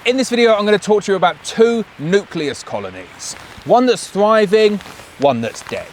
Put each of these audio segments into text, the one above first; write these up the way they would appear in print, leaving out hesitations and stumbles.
In this video, I'm going to talk to you about two nucleus colonies. One that's thriving, one that's dead.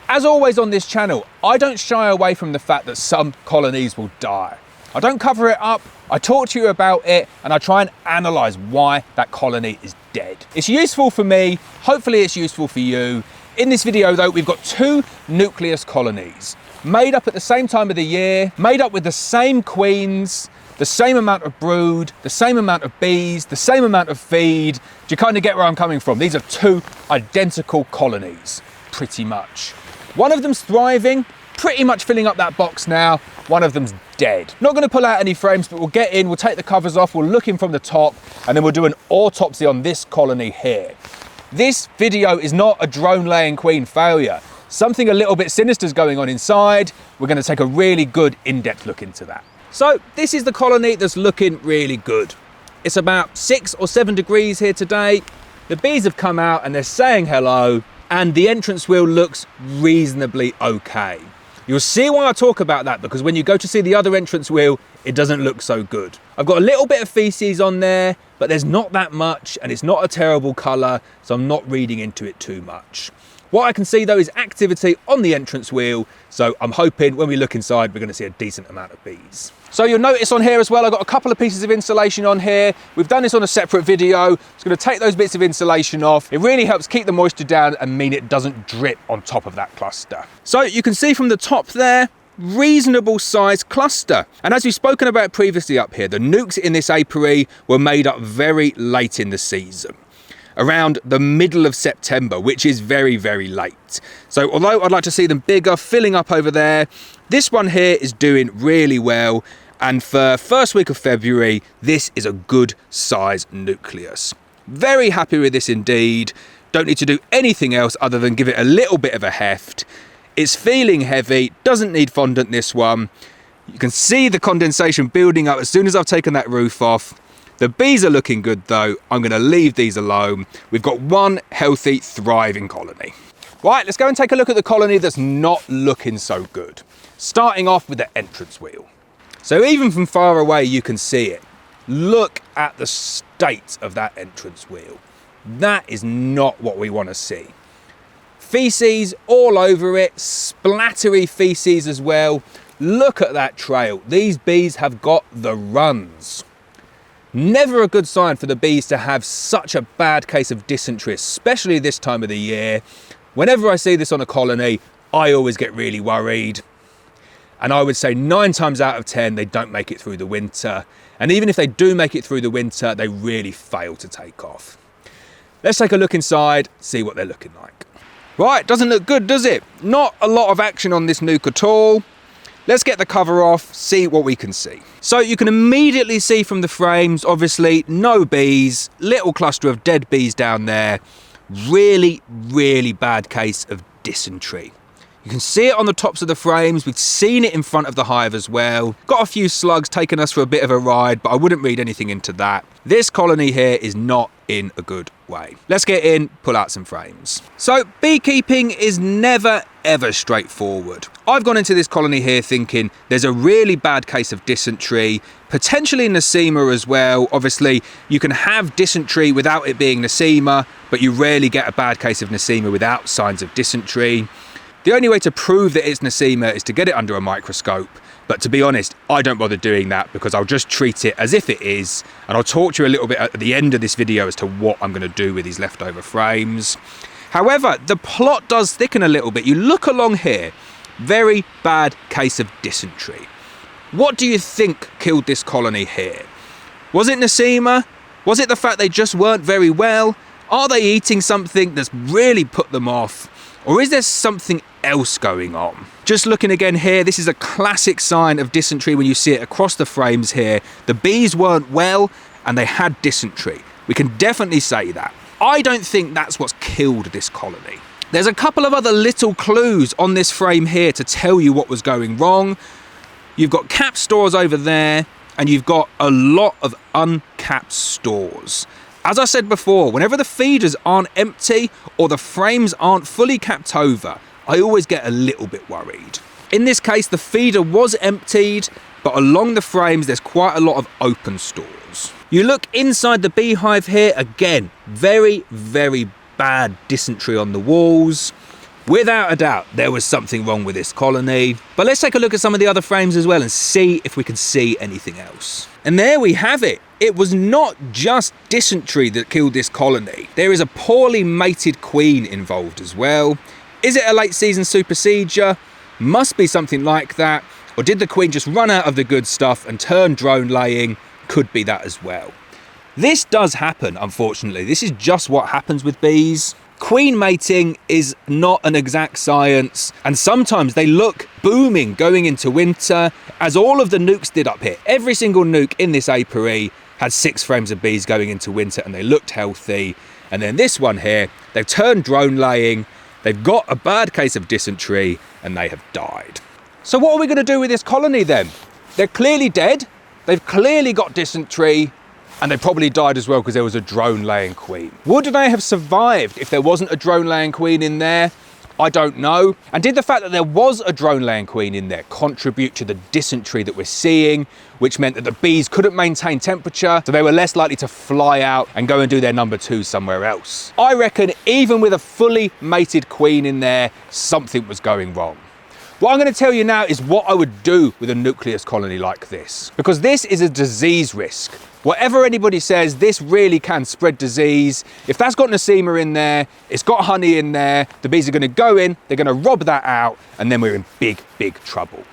As always on this channel, I don't shy away from the fact that some colonies will die. I don't cover it up, I talk to you about it, and I try and analyse why that colony is dead. It's useful for me, hopefully it's useful for you. In this video though, we've got two nucleus colonies, made up at the same time of the year, made up with the same queens, the same amount of brood, the same amount of bees, the same amount of feed. Do you kind of get where I'm coming from? These are two identical colonies, pretty much. One of them's thriving, pretty much filling up that box now. One of them's dead. Not going to pull out any frames, but we'll get in, we'll take the covers off, we'll look in from the top, and then we'll do an autopsy on this colony here. This video is not a drone laying queen failure. Something a little bit sinister is going on inside. We're going to take a really good in-depth look into that. So this is the colony that's looking really good. It's about 6 or 7 degrees here today. The bees have come out and they're saying hello, and the entrance wheel looks reasonably okay. You'll see why I talk about that, because when you go to see the other entrance wheel, it doesn't look so good. I've got a little bit of feces on there, but there's not that much, and it's not a terrible colour, so I'm not reading into it too much. What I can see though is activity on the entrance wheel, so I'm hoping when we look inside, we're going to see a decent amount of bees. So you'll notice on here as well, I've got a couple of pieces of insulation on here. We've done this on a separate video. It's going to take those bits of insulation off. It really helps keep the moisture down and mean it doesn't drip on top of that cluster. So you can see from the top there, reasonable sized cluster. And as we've spoken about previously up here, the nucs in this apiary were made up very late in the season, around the middle of September, which is very, very late. So although I'd like to see them bigger, filling up over there, this one here is doing really well. And for first week of February, this is a good size nucleus. Very happy with this indeed. Don't need to do anything else other than give it a little bit of a heft. It's feeling heavy, doesn't need fondant this one. You can see the condensation building up as soon as I've taken that roof off. The bees are looking good though. I'm going to leave these alone. We've got one healthy, thriving colony. Right, let's go and take a look at the colony that's not looking so good. Starting off with the entrance wheel. So even from far away, you can see it. Look at the state of that entrance wheel. That is not what we want to see. Feces all over it, splattery feces as well. Look at that trail. These bees have got the runs. Never a good sign for the bees to have such a bad case of dysentery, especially this time of the year. Whenever I see this on a colony, I always get really worried. And I would say 9 times out of 10, they don't make it through the winter. And even if they do make it through the winter, they really fail to take off. Let's take a look inside, see what they're looking like. Right, doesn't look good, does it? Not a lot of action on this nuc at all. Let's get the cover off, see what we can see. So you can immediately see from the frames, obviously, no bees, little cluster of dead bees down there. Really, really bad case of dysentery. You can see it on the tops of the frames. We've seen it in front of the hive as well. Got a few slugs taking us for a bit of a ride, but I wouldn't read anything into that. This colony here is not in a good way. Let's get in, pull out some frames. So beekeeping is never, ever straightforward. I've gone into this colony here thinking there's a really bad case of dysentery, potentially Nosema as well. Obviously, you can have dysentery without it being Nosema, but you rarely get a bad case of Nosema without signs of dysentery. The only way to prove that it's Nosema is to get it under a microscope. But to be honest, I don't bother doing that because I'll just treat it as if it is. And I'll talk to you a little bit at the end of this video as to what I'm going to do with these leftover frames. However, the plot does thicken a little bit. You look along here, very bad case of dysentery. What do you think killed this colony here? Was it Nosema? Was it the fact they just weren't very well? Are they eating something that's really put them off? Or is there something else going on? Just looking again here, this is a classic sign of dysentery when you see it across the frames here. The bees weren't well and they had dysentery. We can definitely say that. I don't think that's what's killed this colony. There's a couple of other little clues on this frame here to tell you what was going wrong. You've got capped stores over there and you've got a lot of uncapped stores. As I said before, whenever the feeders aren't empty or the frames aren't fully capped over, I always get a little bit worried. In this case, the feeder was emptied, but along the frames, there's quite a lot of open stores. You look inside the beehive here, again, very, very bad dysentery on the walls. Without a doubt, there was something wrong with this colony. But let's take a look at some of the other frames as well and see if we can see anything else. And there we have it. It was not just dysentery that killed this colony. There is a poorly mated queen involved as well. Is it a late season supersedure? Must be something like that. Or did the queen just run out of the good stuff and turn drone laying? Could be that as well. This does happen, unfortunately. This is just what happens with bees. Queen mating is not an exact science, and sometimes they look booming going into winter, as all of the nucs did up here. Every single nuc in this apiary had 6 frames of bees going into winter, and they looked healthy. And then this one here, they've turned drone laying, they've got a bad case of dysentery, and they have died. So what are we going to do with this colony then? They're clearly dead, they've clearly got dysentery, and they probably died as well because there was a drone laying queen. Would they have survived if there wasn't a drone laying queen in there? I don't know. And did the fact that there was a drone laying queen in there contribute to the dysentery that we're seeing, which meant that the bees couldn't maintain temperature, so they were less likely to fly out and go and do their number 2 somewhere else? I reckon even with a fully mated queen in there, something was going wrong. What I'm going to tell you now is what I would do with a nucleus colony like this, because this is a disease risk. Whatever anybody says, this really can spread disease. If that's got Nosema in there, it's got honey in there, the bees are going to go in, they're going to rob that out, and then we're in big, big trouble.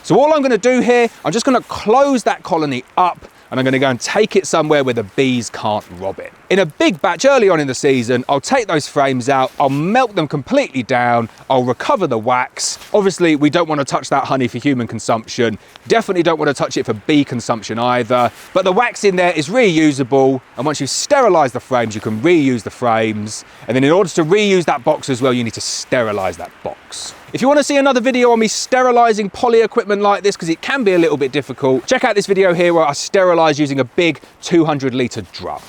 So all I'm going to do here, I'm just going to close that colony up, and I'm going to go and take it somewhere where the bees can't rob it. In a big batch early on in the season, I'll take those frames out, I'll melt them completely down, I'll recover the wax. Obviously, we don't want to touch that honey for human consumption. Definitely don't want to touch it for bee consumption either. But the wax in there is reusable, and once you've sterilised the frames, you can reuse the frames. And then in order to reuse that box as well, you need to sterilise that box. If you want to see another video on me sterilising poly equipment like this, because it can be a little bit difficult, check out this video here where I sterilise using a big 200 litre drum.